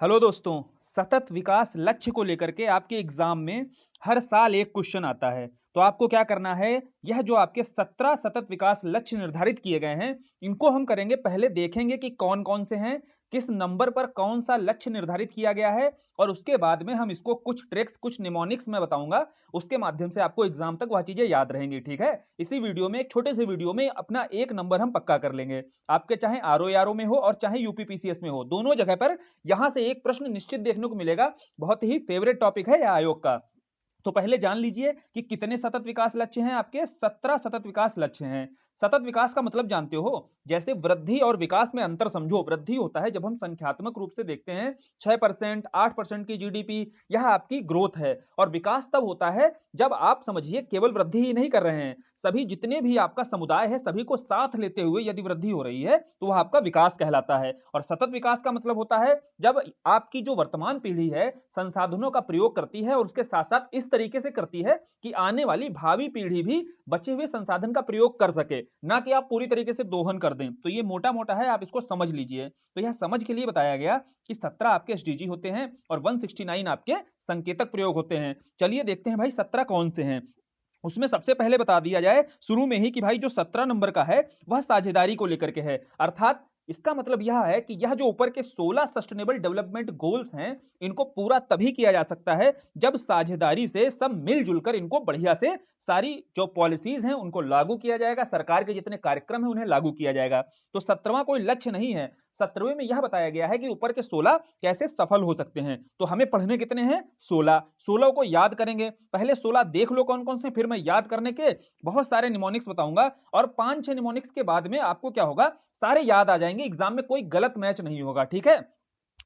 Hello दोस्तों, सतत विकास लक्ष्य को लेकर के आपके एग्जाम में हर साल एक क्वेश्चन आता है। तो आपको क्या करना है, यह जो आपके 17 सतत विकास लक्ष्य निर्धारित किए गए हैं, इनको हम करेंगे, पहले देखेंगे कि कौन-कौन से हैं, किस नंबर पर कौन सा लक्ष्य निर्धारित किया गया है और उसके बाद में हम इसको कुछ ट्रिक्स, कुछ निमोनिक्स मैं बताऊंगा, उसके माध्यम से आपको एग्जाम तक वह चीजें याद रहेंगी। ठीक है, इसी वीडियो में, एक छोटे से वीडियो में अपना एक नंबर हम पक्का कर लेंगे। आपके चाहे आरओ में हो और चाहे यूपीपीसीएस में हो, दोनों जगह पर यहां से एक प्रश्न निश्चित देखने को मिलेगा। बहुत ही फेवरेट टॉपिक है यह आयोग का। तो पहले जान लीजिए कि कितने सतत विकास लक्ष्य हैं। आपके 17 सतत विकास लक्ष्य हैं। सतत विकास का मतलब जानते हो, जैसे वृद्धि और विकास में अंतर समझो। वृद्धि होता है जब हम संख्यात्मक रूप से देखते हैं 6%, 8% की जीडीपी, यह आपकी ग्रोथ है। और विकास तब होता है जब आप समझिए केवल वृद्धि ही नहीं कर रहे हैं, सभी जितने भी आपका समुदाय है सभी को साथ लेते हुए यदि वृद्धि हो रही है तो वह आपका विकास कहलाता है। और सतत विकास का मतलब होता है जब आपकी जो वर्तमान पीढ़ी है संसाधनों का प्रयोग करती है और उसके साथ साथ इस तरीके से करती है कि आने वाली भावी पीढ़ी भी बचे हुए संसाधन का प्रयोग कर सके, ना कि आप पूरी तरीके से दोहन कर दें। तो ये मोटा मोटा है, आप इसको समझ लीजिए। तो यह समझ के लिए बताया गया कि 17 आपके एसडीजी होते हैं और 169 आपके संकेतक प्रयोग होते हैं। चलिए देखते हैं भाई 17 कौन से हैं। उसमें सबसे पहले बता दिया जाए शुरू में ही कि भाई जो 17 नंबर का है वह साझेदारी को लेकर के है। अर्थात इसका मतलब यह है कि यह जो ऊपर के 16 सस्टेनेबल डेवलपमेंट गोल्स हैं, इनको पूरा तभी किया जा सकता है जब साझेदारी से सब मिलजुल कर इनको बढ़िया से सारी जो पॉलिसीज हैं उनको लागू किया जाएगा, सरकार के जितने कार्यक्रम हैं उन्हें लागू किया जाएगा। तो 17वां कोई लक्ष्य नहीं है, 17वें में यह बताया गया है कि ऊपर के 16 कैसे सफल हो सकते हैं। तो हमें पढ़ने कितने हैं, 16। 16 को याद करेंगे, पहले 16 देख लो कौन कौन से, फिर मैं याद करने के बहुत सारे निमोनिक्स बताऊंगा और 5-6 निमोनिक्स के बाद में आपको क्या होगा, सारे याद आ जाएंगे, एग्जाम में कोई गलत मैच नहीं होगा। ठीक है,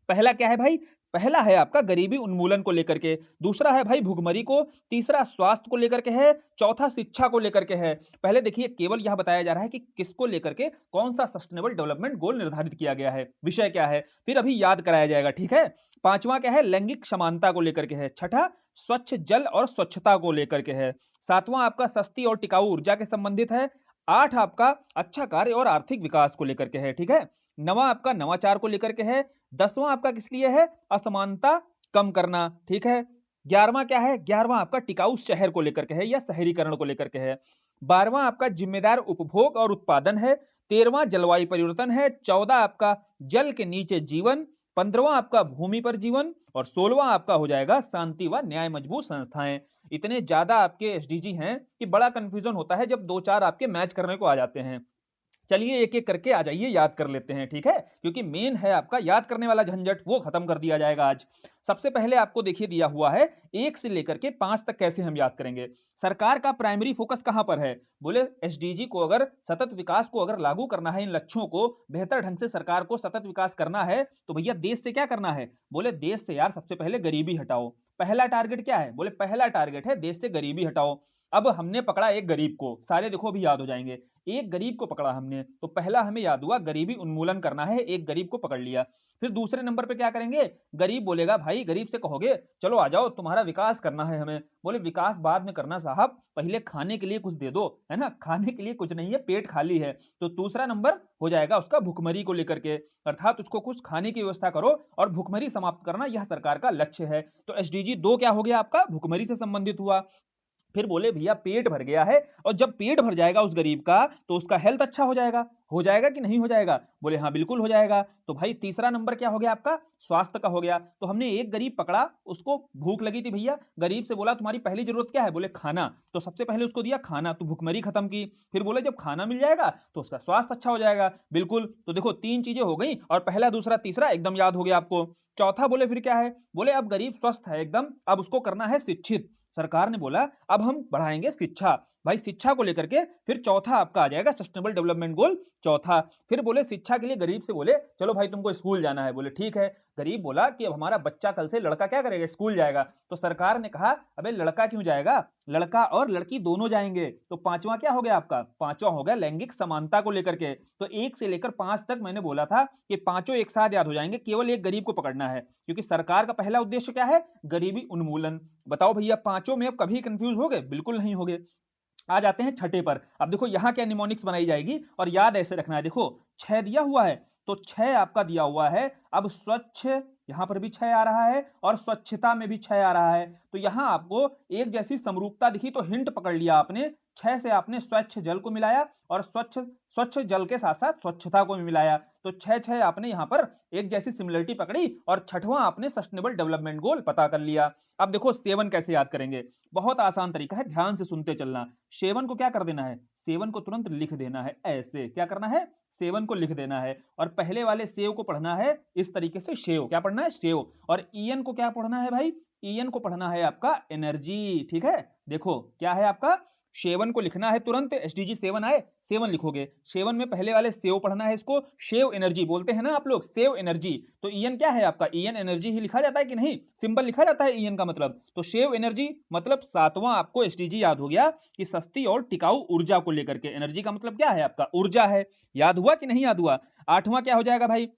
पहला क्या है भाई, पहला है आपका गरीबी उन्मूलन को लेकर के, दूसरा है भाई भुखमरी को, तीसरा स्वास्थ्य को लेकर के है, चौथा शिक्षा को लेकर के है। पहले देखिए केवल यह बताया जा रहा है कि किसको लेकर के कौन सा सस्टेनेबल डेवलपमेंट गोल निर्धारित किया गया है, विषय क्या है, फिर अभी याद कराया जाएगा। ठीक है, पांचवा क्या है, लैंगिक समानता को लेकर के है, छठा स्वच्छ जल और स्वच्छता को लेकर के है, सातवां आपका सस्ती और टिकाऊ ऊर्जा के संबंधित है, आठ आपका अच्छा कार्य और आर्थिक विकास को लेकर के है। ठीक है, नवा आपका नवाचार को लेकर के है, 10वां आपका किस लिए है, असमानता कम करना। ठीक है, 11वां क्या है, 11वां आपका टिकाऊ शहर को लेकर के है या शहरीकरण को लेकर के है, 12वां आपका जिम्मेदार उपभोग और उत्पादन है, 13वां जलवायु परिवर्तन है, 14 आपका जल के नीचे जीवन, 15वां आपका भूमि पर जीवन और 16वां आपका हो जाएगा शांति व न्याय मजबूत संस्थाएं। इतने ज्यादा आपके एसडीजी हैं कि बड़ा कंफ्यूजन होता है जब दो चार आपके मैच करने को आ जाते हैं। चलिए एक एक करके आ जाइए, याद कर लेते हैं। ठीक है, क्योंकि मेन है आपका याद करने वाला झंझट, वो खत्म कर दिया जाएगा आज। सबसे पहले आपको देखिए दिया हुआ है 1 से लेकर के 5 तक कैसे हम याद करेंगे। सरकार का प्राइमरी फोकस कहां पर है, बोले एसडीजी को अगर सतत विकास को अगर लागू करना है, इन लक्ष्यों को बेहतर ढंग से सरकार को सतत विकास करना है, तो भैया देश से क्या करना है, बोले देश से यार सबसे पहले गरीबी हटाओ। पहला टारगेट क्या है, बोले पहला टारगेट है देश से गरीबी हटाओ। अब हमने पकड़ा एक गरीब को, सारे देखो अभी याद हो जाएंगे। एक गरीब को पकड़ा हमने, तो पहला हमें याद हुआ गरीबी उन्मूलन करना है, एक गरीब को पकड़ लिया। फिर दूसरे नंबर पे क्या करेंगे, गरीब बोलेगा भाई, गरीब से कहोगे चलो आ जाओ तुम्हारा विकास करना है हमें, बोले विकास बाद में करना साहब, पहले खाने के लिए कुछ दे दो, है ना, खाने के लिए कुछ नहीं है, पेट खाली है। तो दूसरा नंबर हो जाएगा उसका भुखमरी को लेकर के, अर्थात उसको कुछ खाने की व्यवस्था करो और भुखमरी समाप्त करना, यह सरकार का लक्ष्य है। तो एसडीजी 2 क्या हो गया आपका, भुखमरी से संबंधित हुआ। फिर बोले भैया पेट भर गया है, और जब पेट भर जाएगा उस गरीब का तो उसका हेल्थ अच्छा हो जाएगा कि नहीं हो जाएगा, बोले हाँ बिल्कुल हो जाएगा। तो भाई तीसरा नंबर क्या हो गया आपका, स्वास्थ्य का हो गया। तो हमने एक गरीब पकड़ा, उसको भूख लगी थी भैया, गरीब से बोला तुम्हारी पहली जरूरत क्या है, बोले खाना, तो सबसे पहले उसको दिया खाना, तो भुखमरी खत्म की। फिर बोले जब खाना मिल जाएगा तो उसका स्वास्थ्य अच्छा हो जाएगा, बिल्कुल। तो देखो 3 चीजें हो गई, और पहला दूसरा तीसरा एकदम याद हो गया आपको। चौथा बोले फिर क्या है, बोले अब गरीब स्वस्थ है एकदम, अब उसको करना है शिक्षित। सरकार ने बोला अब हम बढ़ाएंगे शिक्षा, भाई शिक्षा को लेकर के फिर चौथा आपका आ जाएगा सस्टेनेबल डेवलपमेंट गोल चौथा। फिर बोले शिक्षा के लिए गरीब से बोले चलो भाई तुमको स्कूल जाना है, बोले ठीक है। गरीब बोला कि अब हमारा बच्चा कल से लड़का क्या करेगा, स्कूल जाएगा। तो सरकार ने कहा अबे लड़का क्यों जाएगा, लड़का और लड़की दोनों जाएंगे। तो पांचवा क्या हो गया आपका, पांचवा हो गया लैंगिक समानता को लेकर के। तो 1 से लेकर 5 तक मैंने बोला था कि पांचों एक साथ याद हो जाएंगे, केवल एक गरीब को पकड़ना है, क्योंकि सरकार का पहला उद्देश्य क्या है, गरीबी उन्मूलन। बताओ भैया पांचों में अब कभी कंफ्यूज हो गए, बिल्कुल नहीं हो गए। आ जाते हैं छठे पर। अब देखो यहाँ क्या निमोनिक्स बनाई जाएगी और याद ऐसे रखना है। देखो 6 दिया हुआ है तो 6 आपका दिया हुआ है। अब स्वच्छ, यहां पर भी 6 आ रहा है और स्वच्छता में भी 6 आ रहा है। तो यहां आपको एक जैसी समरूपता दिखी तो हिंट पकड़ लिया आपने। 6 से आपने स्वच्छ जल को मिलाया और स्वच्छ स्वच्छ जल के साथ साथ स्वच्छता को भी मिलाया। तो 6 आपने यहां पर एक जैसी सिमिलरिटी पकड़ी और छठवां आपने सस्टेनेबल डेवलपमेंट गोल पता कर लिया। अब देखो सेवन कैसे याद करेंगे, बहुत आसान तरीका है, ध्यान से सुनते चलना। सेवन को क्या कर देना है, सेवन को तुरंत लिख देना है। ऐसे क्या करना है, सेवन को लिख देना है और पहले वाले सेव को पढ़ना है इस तरीके से, शेव क्या पढ़ना है, शेव। और ईएन को क्या पढ़ना है भाई, ईएन को पढ़ना है आपका एनर्जी। ठीक है, देखो क्या है आपका, शेवन को लिखना है तुरंत, एसडीजी 7 आए, सेवन लिखोगे। सेवन में पहले वाले सेव पढ़ना है, इसको शेव एनर्जी बोलते हैं ना आप लोग, सेव एनर्जी। तो ईएन क्या है आपका, ईएन एनर्जी ही लिखा जाता है कि नहीं, सिंबल लिखा जाता है ईएन का मतलब। तो शेव एनर्जी मतलब सातवां आपको एसडीजी याद हो गया कि सस्ती और टिकाऊ ऊर्जा को लेकर के। एनर्जी का मतलब क्या है आपका, ऊर्जा है। याद हुआ कि नहीं याद हुआ। आठवां क्या हो जाएगा भाई,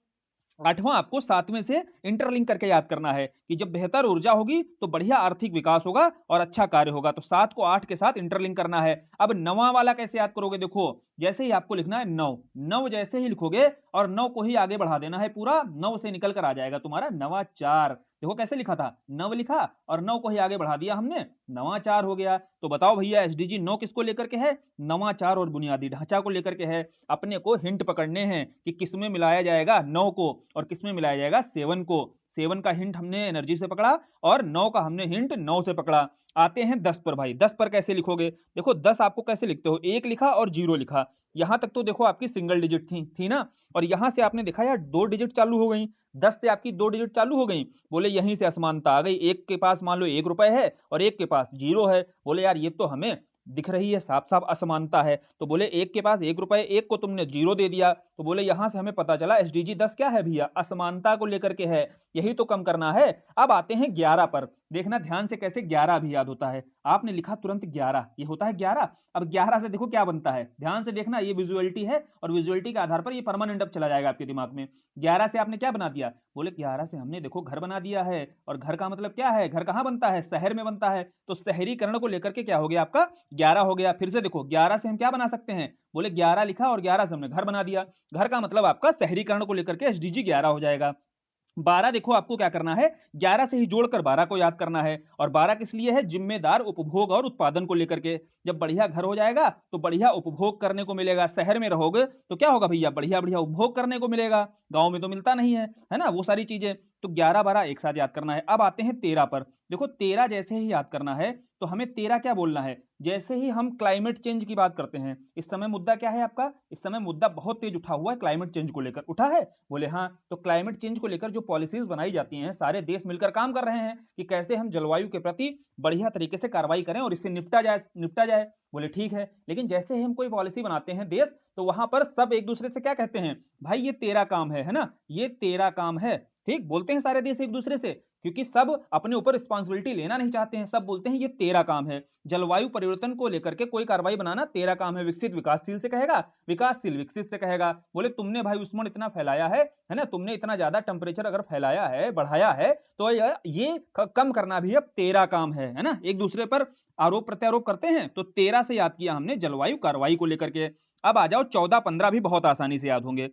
आठवां आपको सातवें से इंटरलिंक करके याद करना है कि जब बेहतर ऊर्जा होगी तो बढ़िया आर्थिक विकास होगा और अच्छा कार्य होगा। तो 7 को 8 के साथ इंटरलिंक करना है। अब नवा वाला कैसे याद करोगे, देखो जैसे ही आपको लिखना है 9, 9 जैसे ही लिखोगे और 9 को ही आगे बढ़ा देना है पूरा, 9 से निकल कर आ जाएगा तुम्हारा नवाचार। देखो कैसे लिखा था, नव लिखा और 9 को ही आगे बढ़ा दिया हमने, नवाचार हो गया। तो बताओ भैया एसडीजी 9 किसको लेकर के है, नवाचार और बुनियादी ढांचा को लेकर के है। अपने को हिंट पकड़ने हैं कि किसमें मिलाया जाएगा 9 को और किसमें मिलाया जाएगा 7 को। 7 का हिंट हमने एनर्जी से पकड़ा और 9 का हमने हिंट 9 से पकड़ा। आते हैं 10 पर भाई, 10 पर कैसे लिखोगे, देखो 10 आपको कैसे लिखते हो, 1 लिखा और 0 लिखा। यहां तक तो देखो आपकी सिंगल डिजिट थी ना, और यहां से आपने देखा यार 2 डिजिट चालू हो गई, 10 से आपकी 2 डिजिट चालू हो गई। बोले यहीं से असमानता आ गई, एक के पास मान लो 1 रुपए है और एक के पास 0 है। बोले यार ये तो हमें दिख रही है, साफ साफ असमानता है। तो बोले एक के पास 1 रुपए, एक को तुमने 0 दे दिया। तो बोले यहां से हमें पता चला एसडीजी 10 क्या है भैया, असमानता को लेकर के है, यही तो कम करना है। अब आते हैं 11 पर, देखना ध्यान से कैसे 11 भी याद होता है। आपने लिखा तुरंत 11, ये होता है 11। अब 11 से देखो क्या बनता है, ध्यान से देखना, ये विजुअलिटी है और विजुअलिटी के आधार पर ये परमानेंट अब चला जाएगा आपके दिमाग में। 11 से आपने क्या बना दिया, बोले 11 से हमने देखो घर बना दिया है। और घर का मतलब क्या है, घर कहां बनता है, शहर में बनता है। तो शहरीकरण को लेकर के क्या हो गया आपका 11 हो गया। फिर से देखो 11 से हम क्या बना सकते हैं, बोले 11 लिखा और 11 से हमने घर बना दिया। घर का मतलब आपका शहरीकरण को लेकर के एसडीजी 11 हो जाएगा। 12 देखो आपको क्या करना है, 11 से ही जोड़कर 12 को याद करना है। और 12 किस लिए है, जिम्मेदार उपभोग और उत्पादन को लेकर के। जब बढ़िया घर हो जाएगा तो बढ़िया उपभोग करने को मिलेगा, शहर में रहोगे तो क्या होगा भैया, बढ़िया बढ़िया उपभोग करने को मिलेगा, गांव में तो मिलता नहीं है ना वो सारी चीजें। तो 11 12 एक साथ याद करना है। अब आते हैं 13 पर, देखो 13 जैसे ही याद करना है तो हमें 13 क्या बोलना है, जैसे ही हम क्लाइमेट चेंज की बात करते हैं। इस समय मुद्दा क्या है आपका, इस समय मुद्दा बहुत तेज उठा हुआ है, क्लाइमेट चेंज को लेकर उठा है। बोले हाँ, तो क्लाइमेट चेंज को लेकर जो पॉलिसीज बनाई जाती हैं, सारे देश मिलकर काम कर रहे हैं कि कैसे हम जलवायु के प्रति बढ़िया तरीके से कार्रवाई करें और इससे निपटा जाए। बोले ठीक है, लेकिन जैसे ही हम कोई पॉलिसी बनाते हैं देश, तो वहां पर सब एक दूसरे से क्या कहते हैं, भाई ये तेरा काम है ना, ये तेरा काम है। ठीक बोलते हैं सारे देश एक दूसरे से, क्योंकि सब अपने ऊपर रिस्पॉन्सिबिलिटी लेना नहीं चाहते हैं, सब बोलते हैं ये तेरा काम है। जलवायु परिवर्तन को लेकर के कोई कार्रवाई बनाना तेरा काम है। विकसित विकासशील से कहेगा, विकासशील विकसित से कहेगा। बोले तुमने भाई उष्मण इतना फैलाया है ना, तुमने इतना ज्यादा टेम्परेचर अगर फैलाया है, बढ़ाया है, तो ये कम करना भी अब तेरा काम है ना। एक दूसरे पर आरोप प्रत्यारोप करते हैं, तो 13 से याद किया हमने जलवायु कार्रवाई को लेकर के। अब आ जाओ 14 15 भी बहुत आसानी से याद होंगे।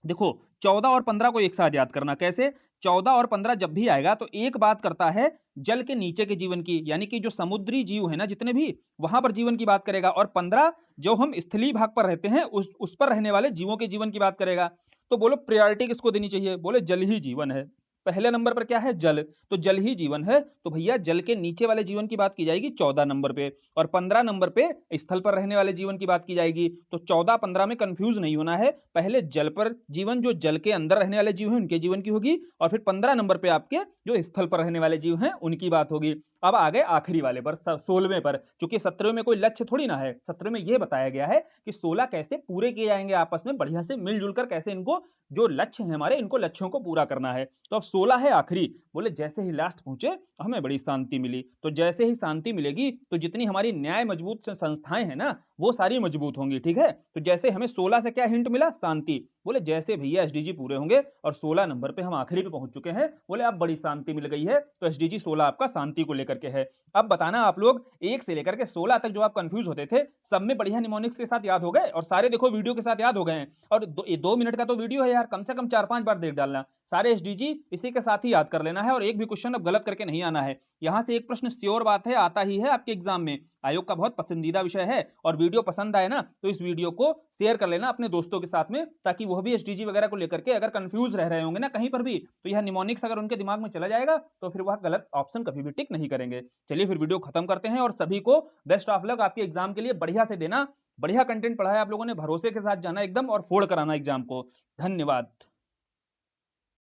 देखो 14 और 15 को एक साथ याद करना, कैसे, 14 और 15 जब भी आएगा तो एक बात करता है जल के नीचे के जीवन की, यानी कि जो समुद्री जीव है ना जितने भी, वहां पर जीवन की बात करेगा। और 15 जो हम स्थलीय भाग पर रहते हैं उस पर रहने वाले जीवों के जीवन की बात करेगा। तो बोलो प्रायोरिटी किसको देनी चाहिए, बोले जल ही जीवन है। पहले नंबर पर क्या है, जल, तो जल ही जीवन है, तो भैया जल के नीचे वाले जीवन की बात की जाएगी 14 नंबर पे। और 15 नंबर पे स्थल पर रहने वाले जीवन की बात की जाएगी। तो 14 15 में कंफ्यूज नहीं होना है, पहले जल पर जीवन, जो जल के अंदर रहने वाले जीव हैं उनके जीवन की होगी, और फिर 15 नंबर पे आपके जो स्थल पर रहने वाले जीव हैं उनकी बात होगी। अब आ गए आखिरी वाले पर, 16वें पर। चूंकि 17वें में कोई लक्ष्य थोड़ी ना है, 17वें में यह बताया गया है कि 16 कैसे पूरे किए जाएंगे, आपस में बढ़िया से मिलजुल कर कैसे इनको, जो लक्ष्य है हमारे, इनको लक्ष्यों को पूरा करना है। तो अब 16 है आखिरी। बोले जैसे ही लास्ट पहुंचे हमें बड़ी शांति मिली। तो जैसे ही शांति मिलेगी तो जितनी हमारी न्याय मजबूत संस्थाएं हैं ना, वो सारी मजबूत होंगी। ठीक है, तो जैसे हमें 16 से क्या हिंट मिला, शांति। बोले जैसे भैया एसडीजी पूरे होंगे और 16 नंबर पे हम आखिरी पे पहुंच चुके हैं, बोले अब बड़ी शांति मिल गई है। तो एसडीजी 16 आपका शांति को लेकर लेकर के है। अब बताना आप लोग 1 से लेकर के 16 तक जो आप कंफ्यूज होते थे, सब में बढ़िया निमोनिक्स के साथ याद हो गए और सारे देखो वीडियो के साथ याद हो गए हैं। और 2 मिनट का तो वीडियो है यार, कम से कम 4-5 बार देख डालना। सारे एसडीजी इसी के साथ ही याद कर लेना है और एक भी क्वेश्चन अब गलत करके नहीं आना है। यहां से एक प्रश्न श्योर बात है आता ही है आपके एग्जाम में, आयोग का बहुत पसंदीदा विषय है। और वीडियो पसंद आए ना तो इस वीडियो को शेयर कर लेना अपने दोस्तों के साथ में, ताकि वो भी एसडीजी वगैरह को लेकर के अगर कंफ्यूज रह रहे होंगे ना कहीं पर भी, तो यह निमोनिक्स अगर उनके दिमाग में चला जाएगा तो फिर वह गलत ऑप्शन कभी भी टिक नहीं करेंगे। चलिए फिर वीडियो खत्म करते हैं और सभी को बेस्ट ऑफ लक आपके एग्जाम के लिए, बढ़िया से देना। बढ़िया कंटेंट पढ़ा है आप लोगों ने, भरोसे के साथ जाना एकदम और फोड़ कराना एग्जाम को। धन्यवाद।